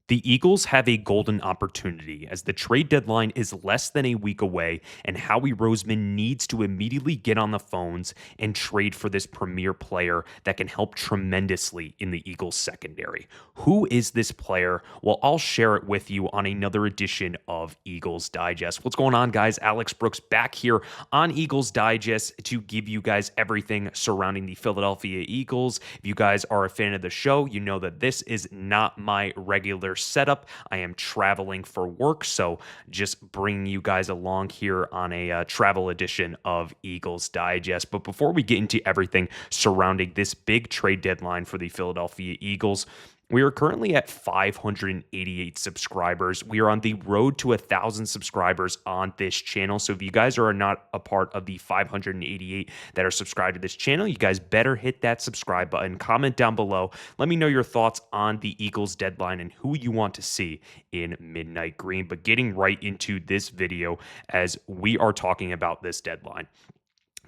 The Eagles have a golden opportunity as the trade deadline is less than a week away, and Howie Roseman needs to immediately get on the phones and trade for this premier player that can help tremendously in the Eagles secondary. Who is this player? Well, I'll share it with you on another edition of Eagles Digest. What's going on, guys? Alex Brooks back here on Eagles Digest to give you guys everything surrounding the Philadelphia Eagles. If you guys are a fan of the show, you know that this is not my regular setup. I am traveling for work, so just bringing you guys along here on a travel edition of Eagles Digest. But before we get into everything surrounding this big trade deadline for the Philadelphia Eagles, we are currently at 588 subscribers. We are on the road to 1,000 subscribers on this channel. So if you guys are not a part of the 588 that are subscribed to this channel, you guys better hit that subscribe button. Comment down below. Let me know your thoughts on the Eagles deadline and who you want to see in Midnight Green. But getting right into this video as we are talking about this deadline.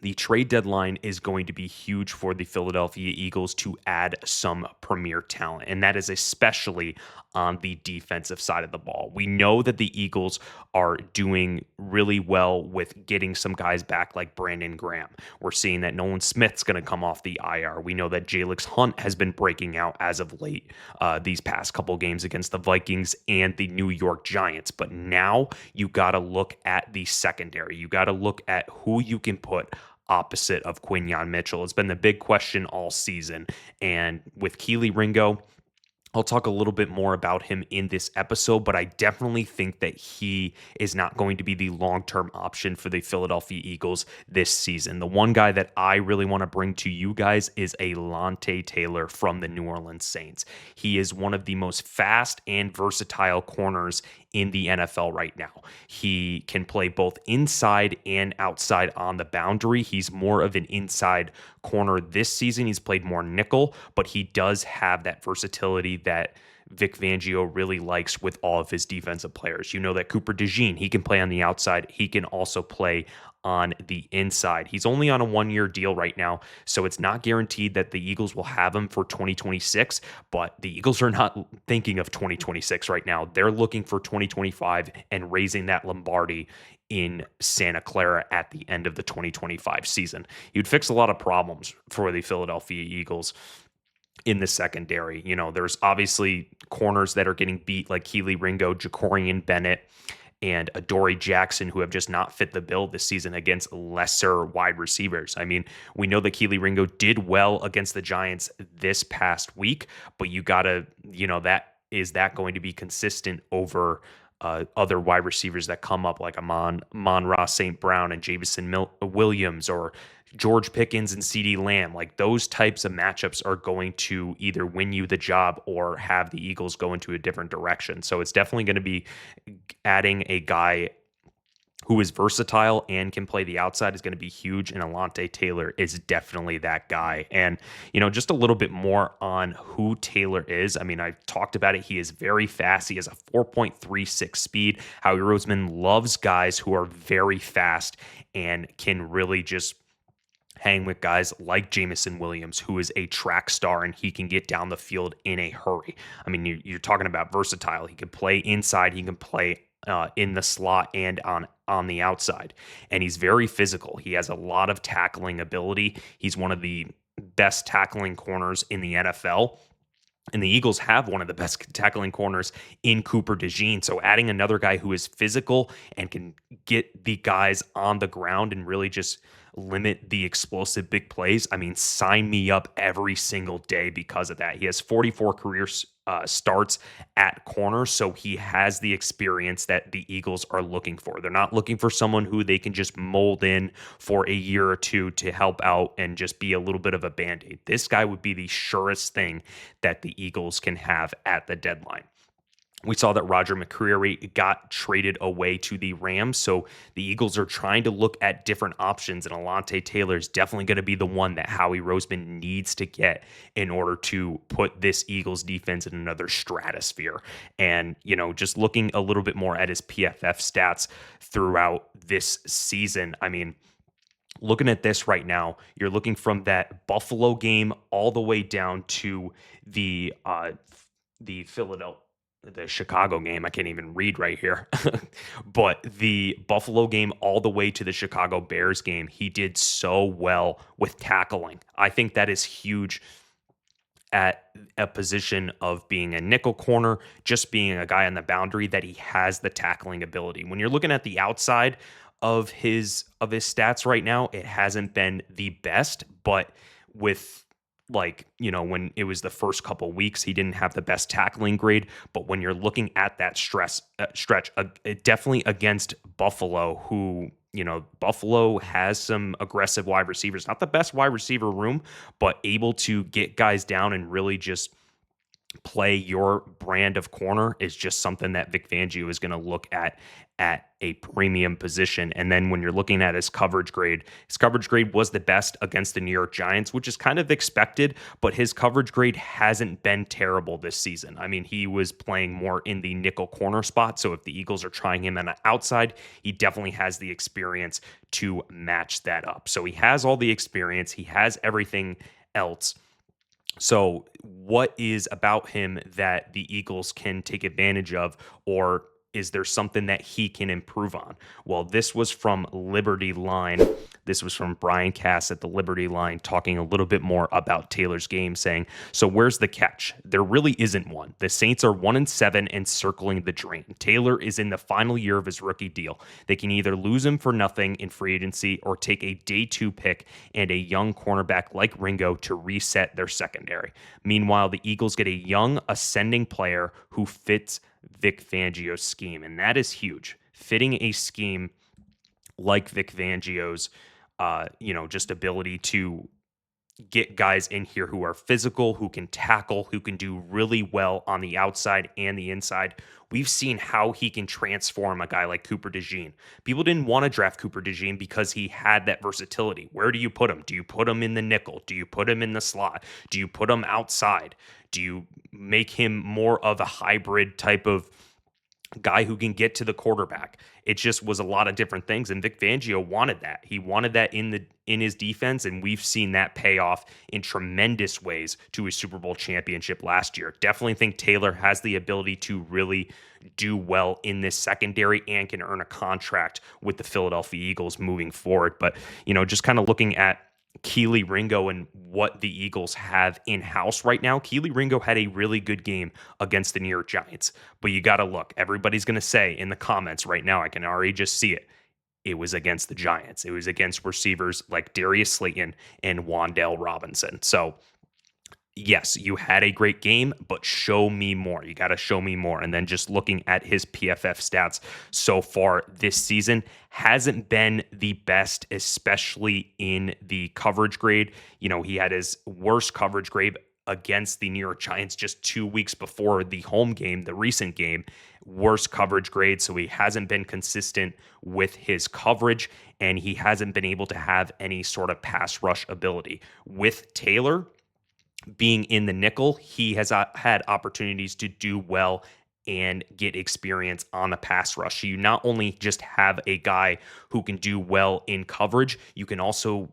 The trade deadline is going to be huge for the Philadelphia Eagles to add some premier talent, and that is especially on the defensive side of the ball. We know that the Eagles are doing really well with getting some guys back like Brandon Graham. We're seeing that Nolan Smith's going to come off the IR. We know that Jalen Hunt has been breaking out as of late these past couple games against the Vikings and the New York Giants. But now you got to look at the secondary. You got to look at who you can put opposite of Quinyon Mitchell. It's been the big question all season. And with Keely Ringo, I'll talk a little bit more about him in this episode, but I definitely think that he is not going to be the long-term option for the Philadelphia Eagles this season. The one guy that I really want to bring to you guys is Alontae Taylor from the New Orleans Saints. He is one of the most fast and versatile corners in the NFL right now. He can play both inside and outside on the boundary. He's more of an inside corner this season. He's played more nickel, but he does have that versatility that Vic Fangio really likes with all of his defensive players. You know that Cooper DeJean, he can play on the outside. He can also play on the inside. He's only on a one-year deal right now, so it's not guaranteed that the Eagles will have him for 2026, but the Eagles are not thinking of 2026 right now. They're looking for 2025 and raising that Lombardi in Santa Clara at the end of the 2025 season. You'd fix a lot of problems for the Philadelphia Eagles in the secondary. You know, there's obviously corners that are getting beat like Keely Ringo, Jacorian Bennett, and Adoree Jackson, who have just not fit the bill this season against lesser wide receivers. I mean, we know that Keely Ringo did well against the Giants this past week, but you gotta, that going to be consistent over other wide receivers that come up like Amon-Ra St. Brown and Jamison Williams, or George Pickens and CeeDee Lamb? Like, those types of matchups are going to either win you the job or have the Eagles go into a different direction. So it's definitely going to be adding a guy who is versatile and can play the outside is going to be huge, and Alontae Taylor is definitely that guy. And, just a little bit more on who Taylor is. I mean, I've talked about it. He is very fast. He has a 4.36 speed. Howie Roseman loves guys who are very fast and can really just hang with guys like Jamison Williams, who is a track star and he can get down the field in a hurry. I mean, you're talking about versatile. He can play inside. He can play in the slot and on the outside. And he's very physical. He has a lot of tackling ability. He's one of the best tackling corners in the NFL. And the Eagles have one of the best tackling corners in Cooper DeJean. So adding another guy who is physical and can get the guys on the ground and really just limit the explosive big plays. I mean, sign me up every single day because of that. He has 44 career starts at corner, so he has the experience that the Eagles are looking for. They're not looking for someone who they can just mold in for a year or two to help out and just be a little bit of a Band-Aid. This guy would be the surest thing that the Eagles can have at the deadline. We saw that Roger McCreary got traded away to the Rams, so the Eagles are trying to look at different options, and Alontae Taylor is definitely going to be the one that Howie Roseman needs to get in order to put this Eagles defense in another stratosphere. And, just looking a little bit more at his PFF stats throughout this season, I mean, looking at this right now, you're looking from that Buffalo game all the way down to the Philadelphia. the Chicago game. I can't even read right here. But the Buffalo game all the way to the Chicago Bears game, he did so well with tackling. I think that is huge at a position of being a nickel corner, just being a guy on the boundary, that he has the tackling ability. When you're looking at the outside of his stats right now, it hasn't been the best, but with, like, when it was the first couple weeks, he didn't have the best tackling grade. But when you're looking at that stretch, it definitely against Buffalo, who, Buffalo has some aggressive wide receivers, not the best wide receiver room, but able to get guys down and really just play your brand of corner is just something that Vic Fangio is going to look at a premium position. And then when you're looking at his coverage grade was the best against the New York Giants, which is kind of expected, but his coverage grade hasn't been terrible this season. I mean, he was playing more in the nickel corner spot. So if the Eagles are trying him on the outside, he definitely has the experience to match that up. So he has all the experience, he has everything else. So, what is about him that the Eagles can take advantage of, or is there something that he can improve on? Well, this was from Liberty Line. This was from Brian Cass at the Liberty Line, talking a little bit more about Taylor's game, saying, "So where's the catch? There really isn't one. The Saints are 1-7 and circling the drain. Taylor is in the final year of his rookie deal. They can either lose him for nothing in free agency or take a day 2 pick and a young cornerback like Ringo to reset their secondary. Meanwhile, the Eagles get a young ascending player who fits Vic Fangio's scheme." And that is huge. Fitting a scheme like Vic Fangio's, just ability to get guys in here who are physical, who can tackle, who can do really well on the outside and the inside. We've seen how he can transform a guy like Cooper DeJean. People didn't want to draft Cooper DeJean because he had that versatility. Where do you put him? Do you put him in the nickel? Do you put him in the slot? Do you put him outside? Do you make him more of a hybrid type of guy who can get to the quarterback? It just was a lot of different things, and Vic Fangio wanted that. He wanted that in his defense, and we've seen that pay off in tremendous ways to his Super Bowl championship last year. Definitely think Taylor has the ability to really do well in this secondary and can earn a contract with the Philadelphia Eagles moving forward. But, just kind of looking at Keely Ringo and what the Eagles have in-house right now. Keely Ringo had a really good game against the New York Giants, but you got to look. Everybody's going to say in the comments right now, I can already just see it, it was against the Giants. It was against receivers like Darius Slayton and Wan'Dale Robinson. So, yes, you had a great game, but show me more. You got to show me more. And then just looking at his PFF stats so far this season, hasn't been the best, especially in the coverage grade. He had his worst coverage grade against the New York Giants just 2 weeks before the home game, the recent game, worst coverage grade. So he hasn't been consistent with his coverage, and he hasn't been able to have any sort of pass rush ability. With Taylor being in the nickel, he has had opportunities to do well and get experience on the pass rush. So you not only just have a guy who can do well in coverage, you can also,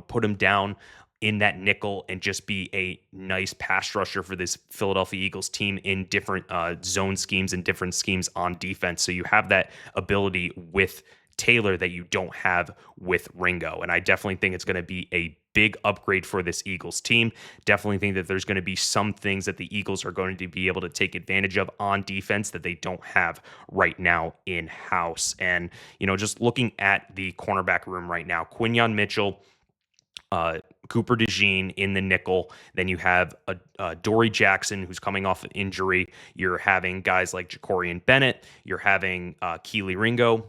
put him down in that nickel and just be a nice pass rusher for this Philadelphia Eagles team in different zone schemes and different schemes on defense. So you have that ability with Taylor that you don't have with Ringo. And I definitely think it's going to be a big upgrade for this Eagles team. Definitely think that there's going to be some things that the Eagles are going to be able to take advantage of on defense that they don't have right now in-house. And, just looking at the cornerback room right now, Quinyon Mitchell, Cooper DeJean in the nickel. Then you have Dory Jackson, who's coming off an injury. You're having guys like Jacorian Bennett. You're having Keely Ringo.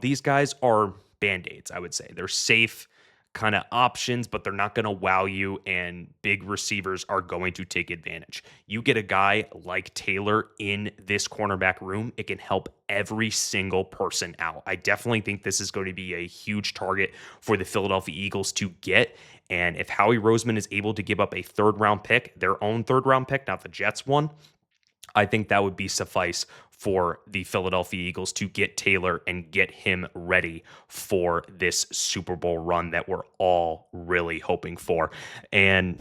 These guys are Band-Aids, I would say. They're safe kind of options, but they're not going to wow you, and big receivers are going to take advantage. You get a guy like Taylor in this cornerback room, it can help every single person out. I definitely think this is going to be a huge target for the Philadelphia Eagles to get. And if Howie Roseman is able to give up a third-round pick, their own third-round pick, not the Jets one, I think that would be suffice for the Philadelphia Eagles to get Taylor and get him ready for this Super Bowl run that we're all really hoping for. And,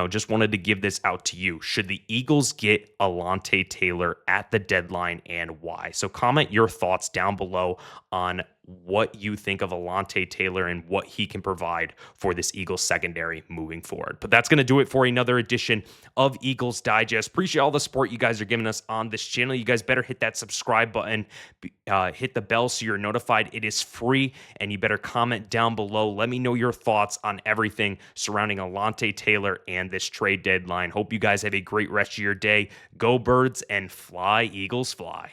just wanted to give this out to you. Should the Eagles get Alontae Taylor at the deadline and why? So comment your thoughts down below on what you think of Alontae Taylor and what he can provide for this Eagles secondary moving forward. But that's going to do it for another edition of Eagles Digest. Appreciate all the support you guys are giving us on this channel. You guys better hit that subscribe button, hit the bell so you're notified. It is free, and you better comment down below. Let me know your thoughts on everything surrounding Alontae Taylor and this trade deadline. Hope you guys have a great rest of your day. Go Birds and fly, Eagles, fly.